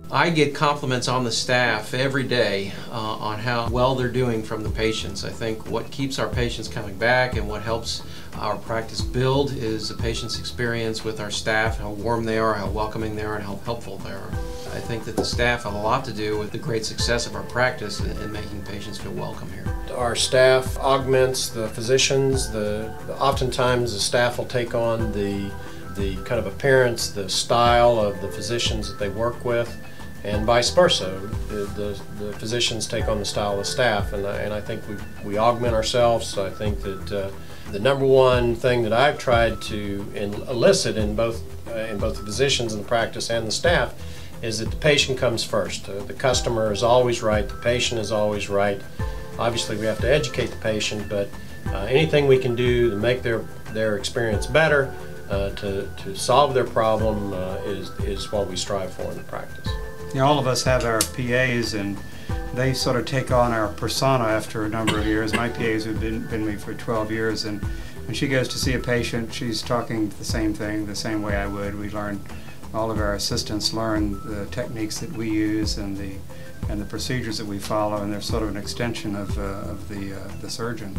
I get compliments on the staff every day on how well they're doing from the patients. I think what keeps our patients coming back and what helps our practice build is the patient's experience with our staff, how warm they are, how welcoming they are, and how helpful they are. I think that the staff have a lot to do with the great success of our practice in making patients feel welcome here. Our staff augments the physicians. Oftentimes the staff will take on the kind of appearance, the style of the physicians that they work with, and vice versa. The physicians take on the style of the staff, and I think we augment ourselves. So I think that the number one thing that I've tried to elicit in both the physicians in the practice and the staff is that the patient comes first. The customer is always right, the patient is always right. Obviously we have to educate the patient, but anything we can do to make their experience better, to solve their problem is what we strive for in the practice. You know, all of us have our PAs, and they sort of take on our persona after a number of years. My PAs have been with me for 12 years, and when she goes to see a patient, she's talking the same thing, the same way I would. We learn, all of our assistants learn the techniques that we use and the procedures that we follow, and they're sort of an extension of the surgeon.